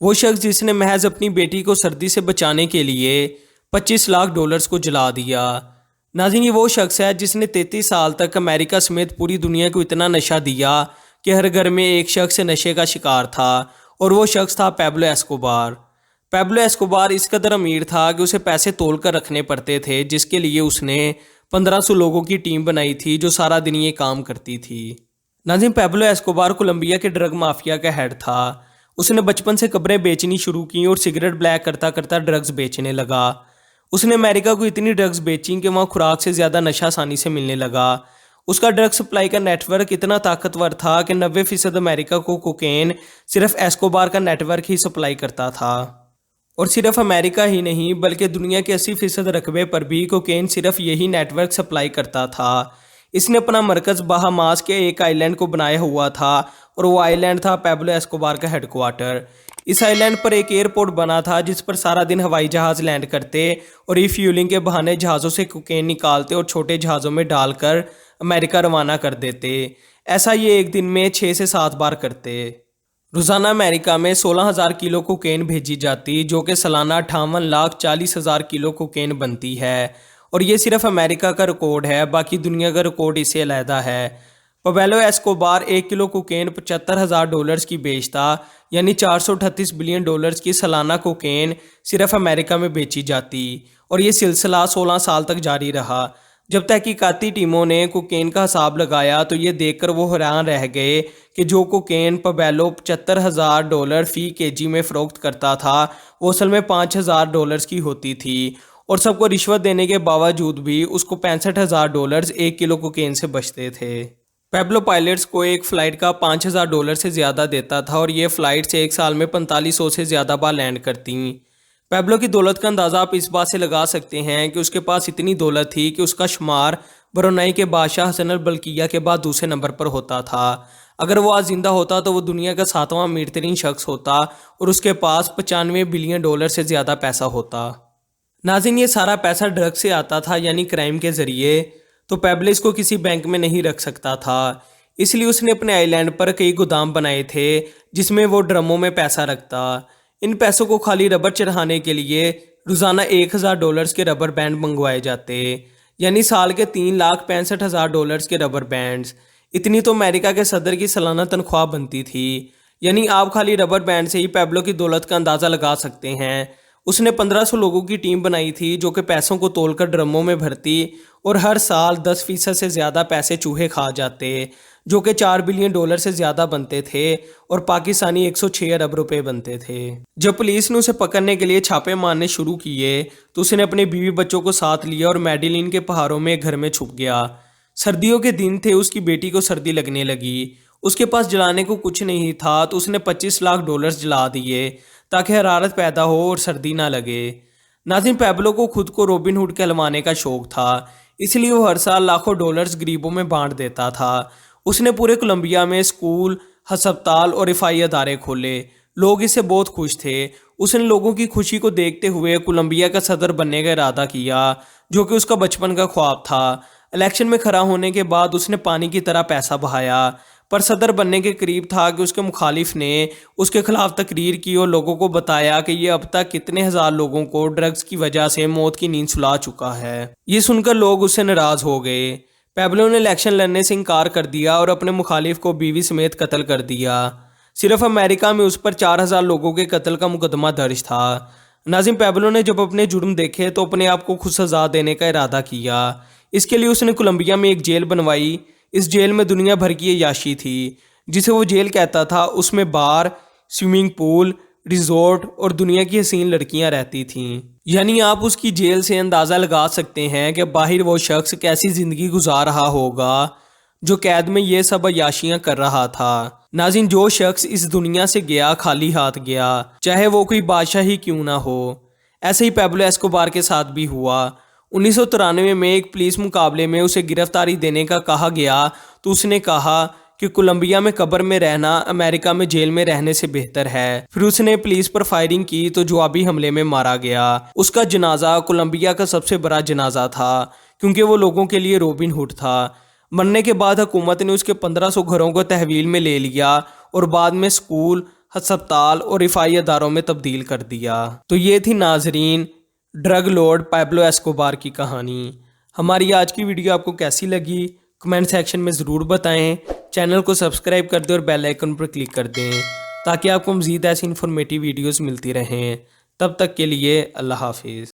وہ شخص جس نے محض اپنی بیٹی کو سردی سے بچانے کے لیے $25 لاکھ کو جلا دیا۔ ناظرین، یہ وہ شخص ہے جس نے 33 سال تک امریکہ سمیت پوری دنیا کو اتنا نشہ دیا کہ ہر گھر میں ایک شخص نشے کا شکار تھا، اور وہ شخص تھا پیبلو ایسکوبار۔ پیبلو ایسکوبار اس قدر امیر تھا کہ اسے پیسے تول کر رکھنے پڑتے تھے، جس کے لیے اس نے 1500 لوگوں کی ٹیم بنائی تھی جو سارا دن یہ کام کرتی تھی۔ ناظرین، پیبلو ایسکوبار کولمبیا کے ڈرگ مافیا کا ہیڈ تھا۔ اس نے بچپن سے قبریں بیچنی شروع کی اور سگریٹ بلیک کرتا کرتا ڈرگز بیچنے لگا۔ اس نے امریکہ کو اتنی ڈرگز بیچی کہ وہاں خوراک سے زیادہ نشہ آسانی سے ملنے لگا۔ اس کا ڈرگ سپلائی کا نیٹ ورک اتنا طاقتور تھا کہ 90% امریکہ کو کوکین صرف ایسکوبار کا نیٹ ورک ہی سپلائی کرتا تھا، اور صرف امریکہ ہی نہیں بلکہ دنیا کے 80% رقبے پر بھی کوکین صرف یہی نیٹ ورک سپلائی کرتا تھا۔ اس نے اپنا مرکز بہاماس کے ایک آئی لینڈ کو بنایا ہوا تھا، اور وہ آئی لینڈ تھا پیبلو ایسکوبار کا ہیڈ کوارٹر۔ اس آئی لینڈ پر ایک ایئرپورٹ بنا تھا جس پر سارا دن ہوائی جہاز لینڈ کرتے اور ری فیولنگ کے بہانے جہازوں سے کوکین نکالتے اور چھوٹے جہازوں میں ڈال کر امریکہ روانہ کر دیتے۔ ایسا یہ ایک دن میں 6 سے 7 بار کرتے۔ روزانہ امریکہ میں 16,000 کلو کوکین بھیجی جاتی، جو کہ سالانہ 58,40,000 کلو کوکین بنتی ہے، اور یہ صرف امریکہ کا ریکارڈ ہے، باقی دنیا کا ریکارڈ اس سے علیحدہ ہے۔ پیبلو ایسکوبار 1 کلو کوکین $75,000 کی بیچتا، یعنی $438 بلین کی سالانہ کوکین صرف امریکہ میں بیچی جاتی، اور یہ سلسلہ 16 سال تک جاری رہا۔ جب تحقیقاتی ٹیموں نے کوکین کا حساب لگایا تو یہ دیکھ کر وہ حیران رہ گئے کہ جو کوکین پیبلو $75,000 فی کے جی میں فروخت کرتا تھا، وہ اصل میں $5,000 کی ہوتی تھی، اور سب کو رشوت دینے کے باوجود بھی اس کو $65,000 1 کلو کوکین سے بچتے تھے۔ پیبلو پائلٹس کو ایک فلائٹ کا $5,000 سے زیادہ دیتا تھا، اور یہ فلائٹس ایک سال میں 4500 سے زیادہ بار لینڈ کرتی۔ پیبلو کی دولت کا اندازہ آپ اس بات سے لگا سکتے ہیں کہ اس کے پاس اتنی دولت تھی کہ اس کا شمار برونائی کے بادشاہ حسن البلقیہ کے بعد دوسرے نمبر پر ہوتا تھا۔ اگر وہ آج زندہ ہوتا تو وہ دنیا کا 7واں امیر ترین شخص ہوتا، اور اس کے پاس $95 بلین سے زیادہ پیسہ ہوتا۔ ناظرین، یہ سارا پیسہ ڈرگ سے آتا تھا، یعنی کرائم کے ذریعے، تو پیبلو اس کو کسی بینک میں نہیں رکھ سکتا تھا، اس لیے اس نے اپنے آئی لینڈ پر کئی گودام بنائے تھے جس میں وہ ڈرموں میں پیسہ رکھتا۔ ان پیسوں کو خالی ربڑ چڑھانے کے لیے روزانہ $1,000 کے ربر بینڈ منگوائے جاتے، یعنی سال کے $3,65,000 کے ربر بینڈز۔ اتنی تو امریکہ کے صدر کی سالانہ تنخواہ بنتی تھی، یعنی آپ خالی ربر بینڈ سے ہی پیبلو کی دولت کا اندازہ لگا سکتے ہیں۔ اس نے 1500 لوگوں کی ٹیم بنائی تھی جو کہ پیسوں کو تول کر ڈرموں میں بھرتی، اور ہر سال 10% سے زیادہ پیسے چوہے کھا جاتے، جو کہ $4 بلین سے زیادہ بنتے تھے، اور پاکستانی 106 ارب روپے بنتے تھے۔ جب پولیس نے اسے پکڑنے کے لیے چھاپے مارنے شروع کیے تو اس نے اپنے بیوی بچوں کو ساتھ لیا اور میڈیلین کے پہاڑوں میں ایک گھر میں چھپ گیا۔ سردیوں کے دن تھے، اس کی بیٹی کو سردی لگنے لگی، اس کے پاس جلانے کو کچھ نہیں تھا، تو اس نے $25 لاکھ جلا دیے تاکہ حرارت پیدا ہو اور سردی نہ لگے۔ ناظرین، پیبلو کو خود کو رابن ہوڈ کہلوانے کا شوق تھا، اس لیے وہ ہر سال لاکھوں ڈالرز غریبوں میں بانٹ دیتا تھا۔ اس نے پورے کولمبیا میں اسکول، ہسپتال اور رفاہی ادارے کھولے۔ لوگ اس سے بہت خوش تھے۔ اس نے لوگوں کی خوشی کو دیکھتے ہوئے کولمبیا کا صدر بننے کا ارادہ کیا، جو کہ اس کا بچپن کا خواب تھا۔ الیکشن میں کھڑا ہونے کے بعد اس نے پانی کی طرح پیسہ بہایا، پر صدر بننے کے قریب تھا کہ اس کے مخالف نے اس کے خلاف تقریر کی اور لوگوں کو بتایا کہ یہ اب تک کتنے ہزار لوگوں کو ڈرگز کی وجہ سے موت کی نیند سلا چکا ہے۔ یہ سن کر لوگ اس سے ناراض ہو گئے۔ پیبلو نے الیکشن لڑنے سے انکار کر دیا اور اپنے مخالف کو بیوی سمیت قتل کر دیا۔ صرف امریکہ میں اس پر 4000 لوگوں کے قتل کا مقدمہ درج تھا۔ ناظرین، پیبلو نے جب اپنے جرم دیکھے تو اپنے آپ کو خود سزا دینے کا ارادہ کیا۔ اس کے لیے اس نے کولمبیا میں ایک جیل بنوائی۔ اس جیل میں دنیا بھر کی عیاشی تھی، جسے وہ جیل کہتا تھا۔ اس میں بار، سوئمنگ پول، ریزورٹ اور دنیا کی حسین لڑکیاں رہتی تھیں۔ یعنی آپ اس کی جیل سے اندازہ لگا سکتے ہیں کہ باہر وہ شخص کیسی زندگی گزار رہا ہوگا جو قید میں یہ سب عیاشیاں کر رہا تھا۔ ناظرین، جو شخص اس دنیا سے گیا خالی ہاتھ گیا، چاہے وہ کوئی بادشاہ ہی کیوں نہ ہو۔ ایسے ہی پیبلو ایسکوبار کے ساتھ بھی ہوا۔ 1993 میں ایک پولیس مقابلے میں اسے گرفتاری دینے کا کہا گیا تو اس نے کہا کہ کولمبیا میں قبر میں رہنا امریکہ میں جیل میں رہنے سے بہتر ہے۔ پھر اس نے پولیس پر فائرنگ کی تو جوابی حملے میں مارا گیا۔ اس کا جنازہ کولمبیا کا سب سے بڑا جنازہ تھا، کیونکہ وہ لوگوں کے لیے رابن ہوڈ تھا۔ مرنے کے بعد حکومت نے اس کے 1500 گھروں کو تحویل میں لے لیا اور بعد میں اسکول، ہسپتال اور رفائی اداروں میں تبدیل کر دیا۔ تو یہ تھی ناظرین ڈرگ لارڈ پیبلو ایسکوبار کی کہانی۔ ہماری آج کی ویڈیو آپ کو کیسی لگی کمنٹ سیکشن میں ضرور بتائیں۔ چینل کو سبسکرائب کر دیں اور بیل آئیکن پر کلک کر دیں تاکہ آپ کو مزید ایسی انفارمیٹیو ویڈیوز ملتی رہیں۔ تب تک کے لیے اللہ حافظ۔